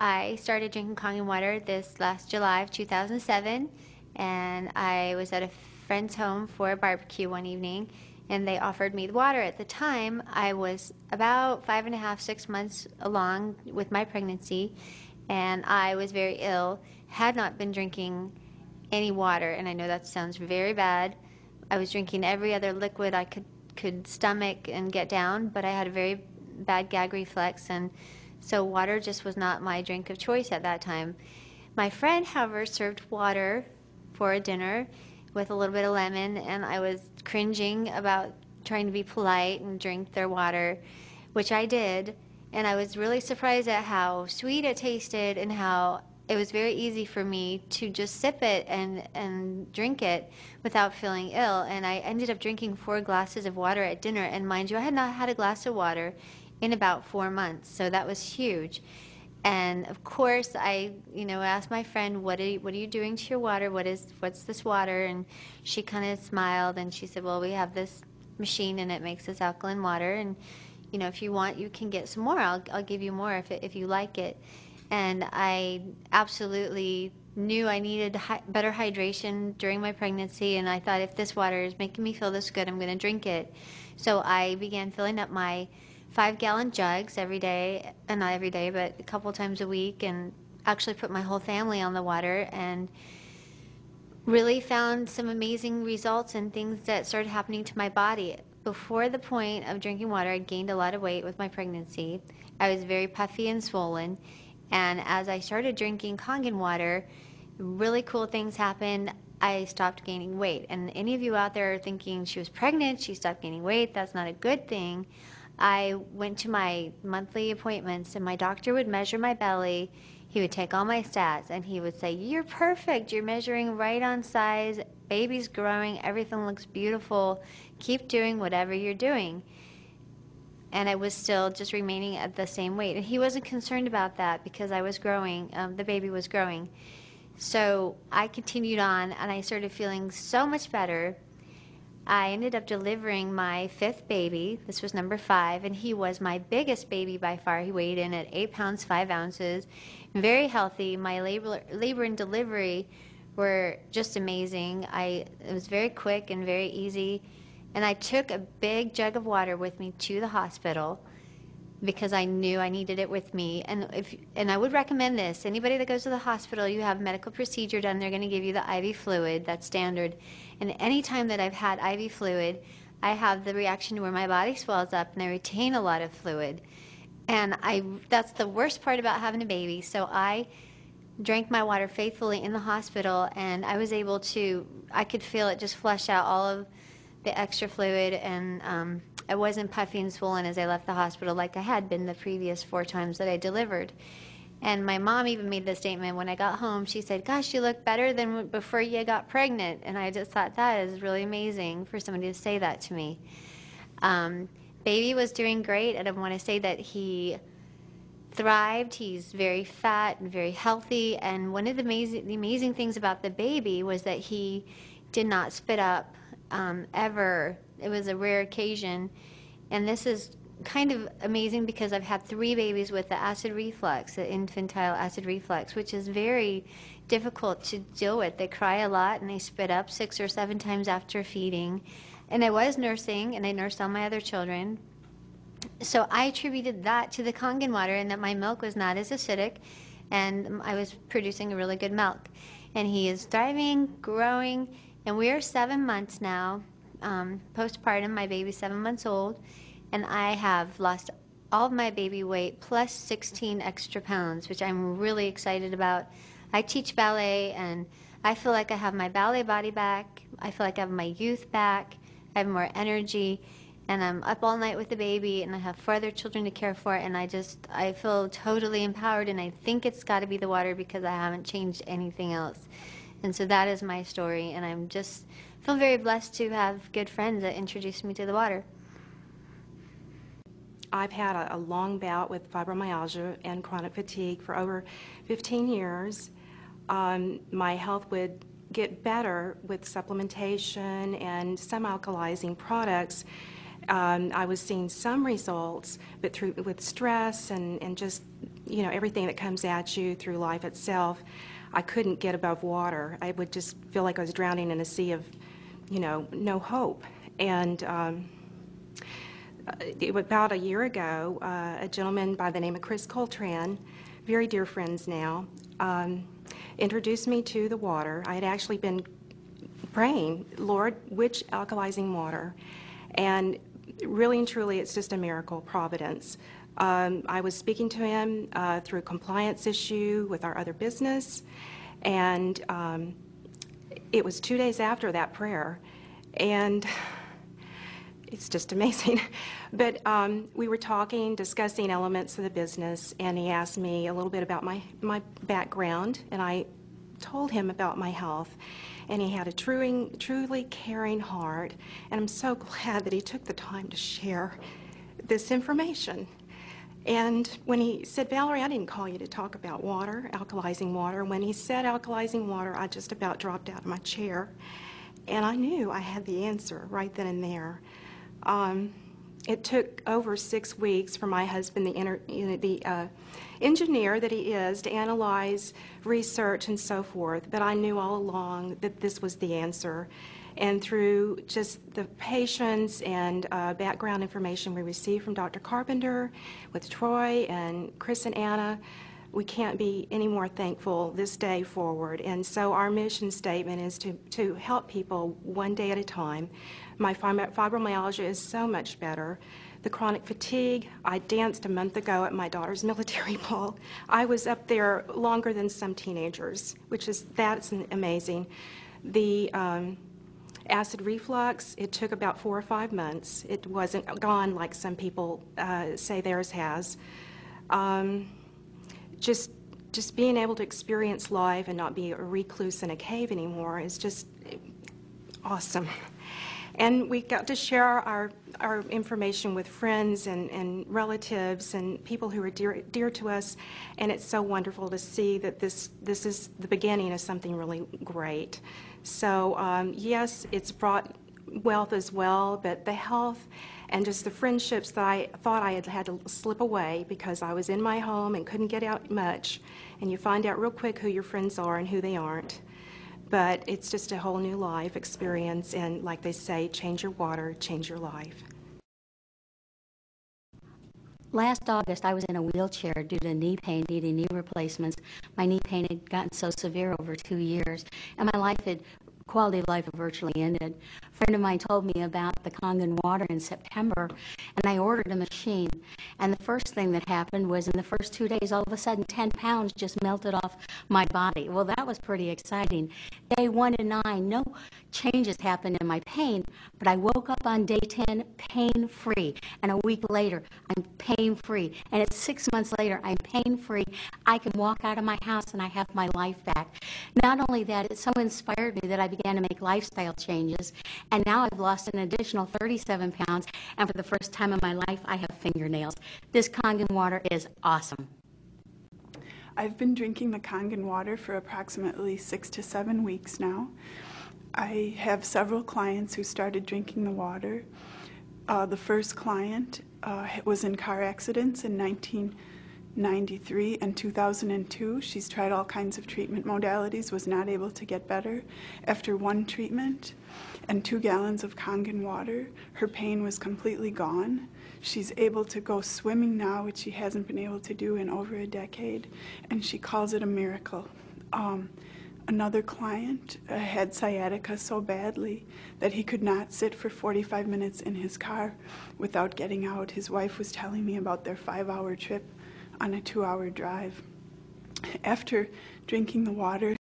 I started drinking Kangen water this last July of 2007, and I was at a friend's home for a barbecue one evening, and they offered me the water. At the time, I was about 5.5, 6 months along with my pregnancy, and I was very ill, had not been drinking any water, and I know that sounds very bad. I was drinking every other liquid I could stomach and get down, but I had a very bad gag reflex, and so water just was not my drink of choice at that time. My friend, however, served water for a dinner with a little bit of lemon, and I was cringing about trying to be polite and drink their water, which I did, and I was really surprised at how sweet it tasted and how it was very easy for me to just sip it and drink it without feeling ill. And I ended up drinking 4 glasses of water at dinner, and mind you, I had not had a glass of water in about 4 months, so that was huge. And of course, I asked my friend, what are you doing to your water? What's this water? And she kind of smiled and she said, well, we have this machine and it makes this alkaline water, and if you want, you can get some more. I'll give you more if you like it. And I absolutely knew I needed better hydration during my pregnancy, and I thought, if this water is making me feel this good, I'm going to drink it. So I began filling up my 5-gallon jugs every day, and not every day, but a couple times a week, and actually put my whole family on the water, and really found some amazing results and things that started happening to my body. Before the point of drinking water, I gained a lot of weight with my pregnancy. I was very puffy and swollen, and as I started drinking Kangen water, really cool things happened. I stopped gaining weight. And any of you out there are thinking, she was pregnant, she stopped gaining weight, that's not a good thing. I went to my monthly appointments, and my doctor would measure my belly. He would take all my stats, and he would say, you're perfect, you're measuring right on size, baby's growing, everything looks beautiful, keep doing whatever you're doing. And I was still just remaining at the same weight. And he wasn't concerned about that because I was growing, the baby was growing. So I continued on, and I started feeling so much better. I ended up delivering my 5th baby. This was number 5, and he was my biggest baby by far. He weighed in at 8 pounds 5 ounces, very healthy. My labor and delivery were just amazing. It was very quick and very easy, and I took a big jug of water with me to the hospital because I knew I needed it with me. And I would recommend this. Anybody that goes to the hospital, you have a medical procedure done, they're going to give you the IV fluid. That's standard. And any time that I've had IV fluid, I have the reaction where my body swells up and I retain a lot of fluid. And that's the worst part about having a baby. So I drank my water faithfully in the hospital, and I was able to, I could feel it just flush out all of the extra fluid, and I wasn't puffy and swollen as I left the hospital like I had been the previous 4 times that I delivered. And my mom even made the statement when I got home. She said, gosh, you look better than before you got pregnant. And I just thought, that is really amazing for somebody to say that to me. Baby was doing great, and I want to say that he thrived. He's very fat and very healthy, and one of the amazing things about the baby was that he did not spit up ever. It was a rare occasion, and this is kind of amazing because I've had 3 babies with the acid reflux, the infantile acid reflux, which is very difficult to deal with. They cry a lot and they spit up 6 or 7 times after feeding. And I was nursing, and I nursed all my other children. So I attributed that to the Kangen water, and that my milk was not as acidic, and I was producing a really good milk. And he is thriving, growing, and we are 7 months now, postpartum. My baby's 7 months old, and I have lost all of my baby weight plus 16 extra pounds, which I'm really excited about. I teach ballet, and I feel like I have my ballet body back. I feel like I have my youth back. I have more energy, and I'm up all night with the baby, and I have 4 other children to care for, and I feel totally empowered, and I think it's got to be the water because I haven't changed anything else. And so that is my story, and I'm just feel very blessed to have good friends that introduced me to the water. I've had a long bout with fibromyalgia and chronic fatigue for over 15 years. My health would get better with supplementation and some alkalizing products. I was seeing some results, but with stress and just, everything that comes at you through life itself, I couldn't get above water. I would just feel like I was drowning in a sea of, no hope. And about a year ago, a gentleman by the name of Chris Coltran, very dear friends now, introduced me to the water. I had actually been praying, Lord, which alkalizing water? And really and truly, it's just a miracle, providence. I was speaking to him through a compliance issue with our other business, and it was 2 days after that prayer, and it's just amazing. But we were talking, discussing elements of the business, and he asked me a little bit about my background, and I told him about my health. And he had a truly caring heart, and I'm so glad that he took the time to share this information. And when he said, Valerie, I didn't call you to talk about water, alkalizing water. When he said alkalizing water, I just about dropped out of my chair. And I knew I had the answer right then and there. It took over 6 weeks for my husband, the engineer that he is, to analyze, research, and so forth. But I knew all along that this was the answer. And through just the patience and background information we received from Dr. Carpenter, with Troy and Chris and Anna, we can't be any more thankful this day forward. And so our mission statement is to help people one day at a time. My fibromyalgia is so much better. The chronic fatigue, I danced a month ago at my daughter's military ball. I was up there longer than some teenagers, that's amazing. The acid reflux, it took about 4 or 5 months. It wasn't gone like some people say theirs has. Just being able to experience life and not be a recluse in a cave anymore is just awesome. And we got to share our information with friends and relatives and people who are dear to us, and it's so wonderful to see that this is the beginning of something really great. So yes, it's brought wealth as well, but the health and just the friendships that I thought I had to slip away because I was in my home and couldn't get out much, and you find out real quick who your friends are and who they aren't. But it's just a whole new life experience, and like they say, change your water, change your life. Last August, I was in a wheelchair due to knee pain, needing knee replacements. My knee pain had gotten so severe over 2 years, and my quality of life had virtually ended. A friend of mine told me about the Kangen water in September, and I ordered a machine. And the first thing that happened was in the first 2 days, all of a sudden 10 pounds just melted off my body. Well, that was pretty exciting. Day 1 to 9, no changes happened in my pain, but I woke up on day 10 pain-free, and a week later, I'm pain-free. And it's 6 months later, I'm pain-free. I can walk out of my house and I have my life back. Not only that, it so inspired me that I began to make lifestyle changes, and now I've lost an additional 37 pounds, and for the first time in my life, I have fingernails. This Kangen water is awesome. I've been drinking the Kangen water for approximately 6 to 7 weeks now. I have several clients who started drinking the water. The first client was in car accidents in 1993 and 2002. She's tried all kinds of treatment modalities, was not able to get better. After 1 treatment and 2 gallons of Kangen water, her pain was completely gone. She's able to go swimming now, which she hasn't been able to do in over a decade, and she calls it a miracle. Another client had sciatica so badly that he could not sit for 45 minutes in his car without getting out. His wife was telling me about their 5-hour trip on a 2-hour drive. After drinking the water,